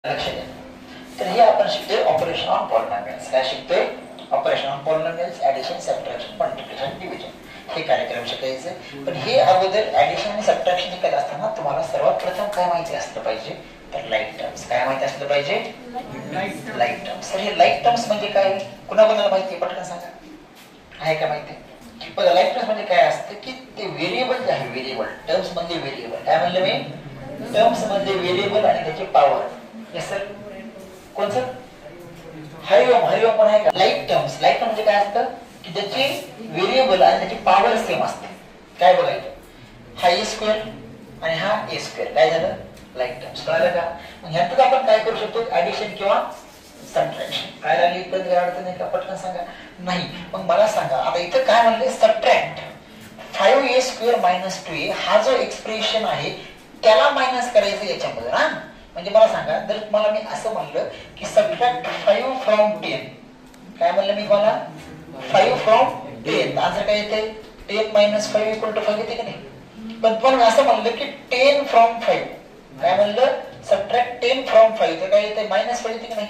लक्ष द्या. तर हे आपण शिकतोय ऑपरेशन ऑन पॉलिनॉमियल्स. काय शिकतोय? Operation on polynomials, addition, subtraction, multiplication, division हे कार्यक्रम शिकायचे. पण हे अगोदर ऍडिशन आणि सबट्रॅक्शन शिकत असताना तुम्हाला सर्वात प्रथम काय माहिती असलं पाहिजे? तर लाईक टर्म्स. काय माहिती असलं पाहिजे? Like terms. तर हे लाईक टर्म्स म्हणजे काय? कुणाकुणाला माहिती आहे? पटकन सांगा. आहे का माहिती? बघा, लाईक टर्म्स म्हणजे काय असतं की ते व्हेरिएबल जे आहे, व्हेरिएबल टर्म्स म्हणजे व्हेरिएबल. काय म्हणलं मी? टर्म्स म्हणजे व्हेरिएबल आणि त्याची पॉवर. Yes sir. कोण सर? हरिओम. हरिओम पण आहे का? Like terms. लाईक टर्म म्हणजे काय असतं की ज्याची व्हेरिएबल आणि त्याची पॉवर सेम असते. काय बघायचं? हा ए स्क्वेअर आणि हा ए स्क्वेअर. काय झालं? Like terms. कळालं का? मग ह्यातच आपण काय करू शकतो? ऍडिशन किंवा सबट्रॅक्शन. काय लागली पण काय अडचण आहे का? पटकन सांगा. नाही. मग मला सांगा, आता इथं काय म्हणले? Subtract 5a square minus 2a. हा जो एक्सप्रेशन आहे त्याला मायनस करायचं याच्यामध्ये ना. म्हणजे मला सांगा, जर तुम्हाला मी असं म्हणलं की सबट्रॅक्ट 5 फ्रॉम 10. काय म्हणलं मी तुम्हाला? 5 फ्रॉम 10. आन्सर काय येते? 10 मायनस 5 इक्वल टू 5 येते का नाही? पण तुम्हाला असं म्हणलं की 10 फ्रॉम 5. काय म्हणलं? Subtract 10 from 5. तर काय येते? मायनस 5 येते की नाही?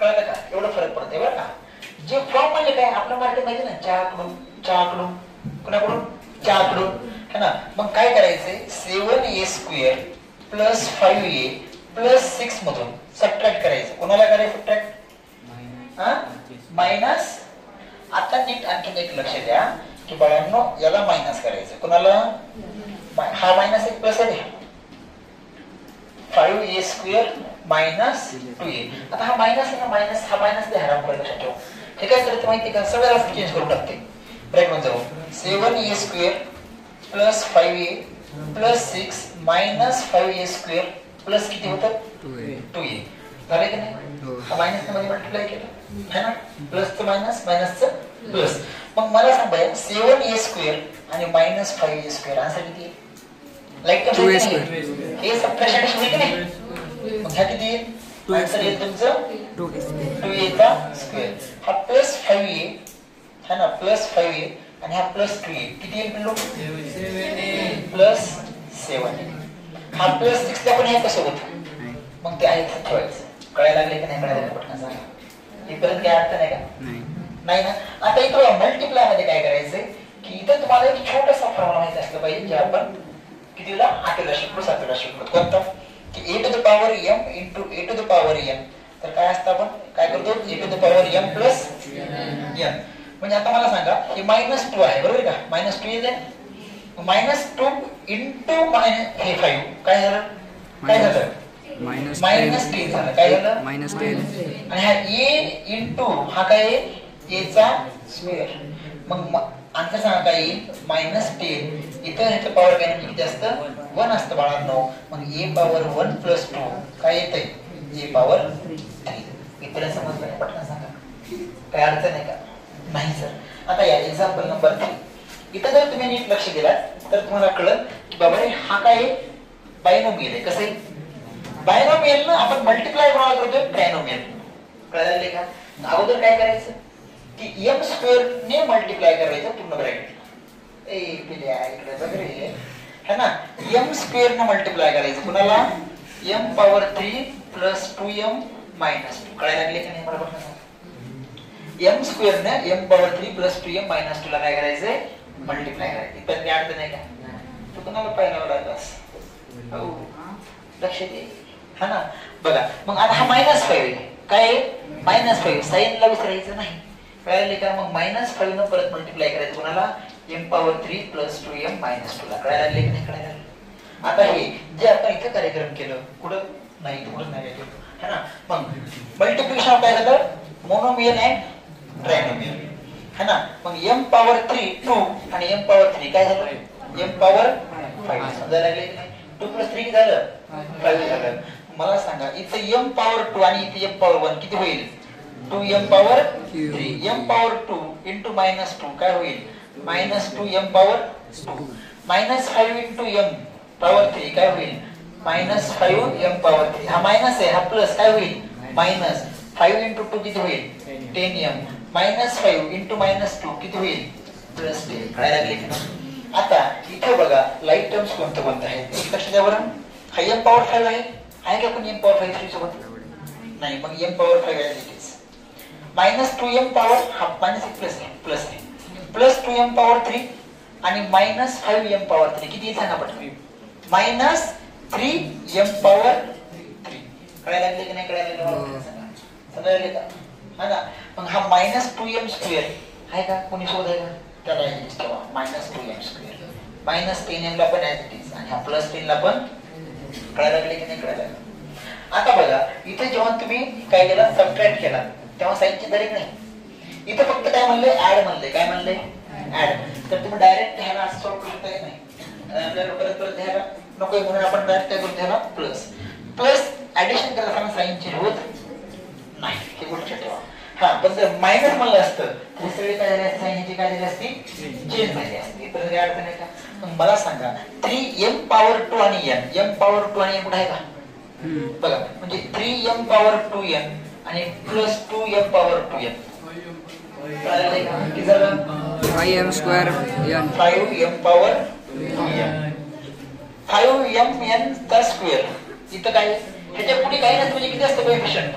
कळलं का? एवढं फरक पडते बरं का. जे फ्रॉम म्हणजे काय? आपल्या मराठीत माहिती ना, चहाकडून. चहाकडून कुणाकडून? चहाकडून. है ना. मग काय करायचंय? 7a square plus 5a plus 6 मधून सबट्रॅक्ट करायचं. कोणाला करायचं सबट्रॅक्ट? मायनस. आता नीट आणखी एक लक्ष द्या की बाळांनो, याला मायनस करायचं. कोणाला? हा मायनस एक प्लस आहे. 5a square minus 2a. आता हा मायनस आहे ना, मायनस हा मायनस ते हराम करायला लक्षात ठेवा. हे काय करते माहिती का? सगळ्याला चेंज करून टाकते. ब्रेक मध्ये जाऊ. 7a square plus 5a plus 6 minus 5a square plus किती होतं? 2a. झाले की नाही? हा मायनस मध्ये मल्टिप्लाय केलं है ना. प्लसचं मायनस, मायनसचं प्लस. मग मला सांगा, 7a स्क्वेअर आणि मायनस 5a स्क्वेअर आन्सर किती आहे? लाईक हे सबट्रॅक्शन होईल की नाही? मग ह्या किती येईल? आन्सर येईल तुमचं 2a चा स्क्वेअर. हा प्लस 5a है ना, प्लस 5a आणि हा प्लस 2a किती येईल म्हणलो? प्लस 7. हा प्लस 6 ला पण हे कसं होतं? मग ते आहे ठेवायचं. कळायला लागले की नाही? कळायला पटकन सांगा. हे परत काय अर्थ नाही का? नाही ना. आता इथं मल्टिप्लाय मध्ये काय करायचंय की इथं तुम्हाला एक छोटासा फॉर्म्युला माहिती असलं पाहिजे, जे आपण कितीला? 8वीला शिकलो, 7वीला शिकलो. कोणता? की a to the power m into a to the power n. तर काय असतं? आपण काय करतो? a to the power m plus n. म्हणजे आता मला सांगा, हे मायनस 2 आहे बरोबर का? मायनस 2 येते. मायनस 2 इंटू हे 5 काय झालं? काय झालं? मायनस 10 झालं. काय झालं? मायनस 10. आणि हा a इंटू हा काय? a चा स्क्वेअर. मग आन्सर सांगा काय येईल? मायनस 10. इथं ह्याचं पॉवर काय किती असतं? 1 असतं बाळांनो. मग a पॉवर 1 प्लस 2 काय येतंय? a power 3. इथं समजलं नाही? पटकन सांगा. काय अडचण आहे का? नाही सर. आता या एक्झाम्पल नंबर 3. इथं जर तुम्ही नीट लक्ष दिलात तर तुम्हाला कळलं की बाबा हा काय? बायनोमियल आहे. कसं आहे? बायनोमियल ना आपण मल्टिप्लाय कोणाला करतोय? ट्रायनोमियल. कळलं का? अगोदर काय करायचं की m स्क्वेअर ने मल्टिप्लाय करायचं पूर्ण ब्रॅकेट. इकडे बघ रे, है ना. m स्क्वेअर ने मल्टिप्लाय करायचं. कुणाला? m power 3 plus 2m minus 2. कळायला लागले की नाही? मला पटकन सांगा. m स्क्वेअर ने m power 3 plus 2m minus 2 ला काय करायचंय? मल्टिप्लाय करायचं. पण काय अडचण नाही का? तू कुणाला पाहिलं लागलास? लक्ष दे, है ना. बघा, मग आता हा मायनस 5 आहे. काय? मायनस 5. साईनला विसरायचं नाही. कळाले का? मग मायनस 5 न परत मल्टिप्लाय करायचं. कुणाला? m power 3 plus 2m minus 2 ला. कळायला लागले की नाही? कळायला लागले. आता हे जे आपण इथं कार्यक्रम केलं, कुठं नाही, कुठं नाही है ना. मग मल्टिप्लिकेशन काय झालं? मोनोमियल अँड ट्रायनोमियल, है ना. मग m पॉवर 3 2 आणि m पॉवर 3 काय झालं? m power 5. समजायला लागले की नाही? 2 प्लस 3 झालं? 5 झालं. मला सांगा, इथे m पॉवर 2 आणि इथे m पॉवर 1 किती होईल? 2m power 3. m power 2 into minus 2 काय होईल? Minus 2m power 2. Minus 5 into m power 3 काय होईल? Minus 5m power 3. हा मायनस आहे, हा प्लस काय होईल? मायनस 5 इंटू 2 किती होईल? 10m. मायनस 5 इंटू मायनस 2 किती होईल? प्लस 10. कळायला लागले की नाही? आता इथे बघा लाईक टर्म्स कोणतं कोणतं आहे लक्ष द्या बरं. हा m पॉवर 5 आहे, आहे का कोणी m पॉवर 5 3 सोबत? नाही. मग m power 5 as it is. Minus 2m power half minus एक प्लस आहे प्लस 2m पॉवर 3 आणि मायनस 5m पॉवर 3 किती सांगा पटकन. Minus 3m power 3. कळायला लागले की नाही कळायला लागले? समजायला का? हा ना. मग हा मायनस 2m स्क्वेअर आहे का कोणी शोध आहे का? त्याला ऍज इट इज ठेवा. Minus 2m square minus 10m ला पण ऍज इट इज आणि हा प्लस 10 ला पण. कळायला लागले की नाही कळायला? आता बघा इथे जेव्हा तुम्ही काय केला सबट्रॅक्ट केला तेव्हा साईनची तारीख नाही. इथे फक्त काय म्हणले ऍड म्हणले. काय म्हणले? ऍड. तर तुम्ही डायरेक्ट ह्याला असं सॉल्व्ह करू शकता नाही. आपल्याला परत ह्याला नको म्हणून आपण डायरेक्ट काय करू ह्याला प्लस प्लस ऍडिशन करताना साईन चेंज होत नाही. हे गोष्ट ठेवा. हा पण जर मायनस म्हणलं असतं तर सगळे काय झाले असते साईन ह्याची काय झाली असती चेंज झाली असती. इथं काही अडचण आहे का? मग मला सांगा 3m पॉवर 2 आणि m पॉवर 2 आणि m कुठे आहे का? बघा म्हणजे 3m पॉवर 2n आणि प्लस 2m पॉवर 2n. किती झालं? 5m square n 5m power 2n 5mn चा स्क्वेअर. इथं काय ह्याच्या पुढे काही नसतं म्हणजे किती असतं कोएफिशियंट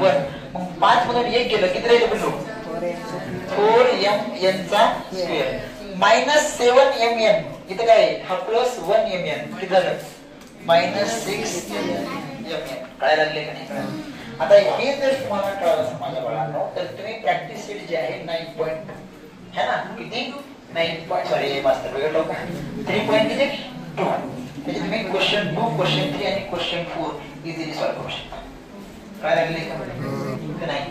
1. मग 5 मधून 1 गेलं किती राहिलं बिंदू 4mn चा स्क्वेअर मायनस 7mn. इथं काय हा प्लस 1mn किती झालं मायनस 6mn. कळायला लागले का नाही? आता हे जर तुम्हाला कळालं माझ्या बाळांनो तर तुम्ही प्रॅक्टिस शीट जी आहे 9 पॉइंट है ना किती 9 पॉइंट सॉरी मास्टर वेगळं का 3 पॉइंट किती 2 म्हणजे तुम्ही क्वेश्चन 2 क्वेश्चन 3 आणि क्वेश्चन 4 इझिली सॉल्व्ह करू शकता. काय लागले का नाही?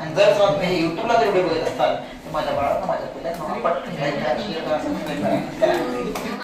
आणि जर तुम्ही हे युट्यूबला जर व्हिडिओ बघत असाल तर माझ्या बाळांना माझ्या पिल्यांना पटकन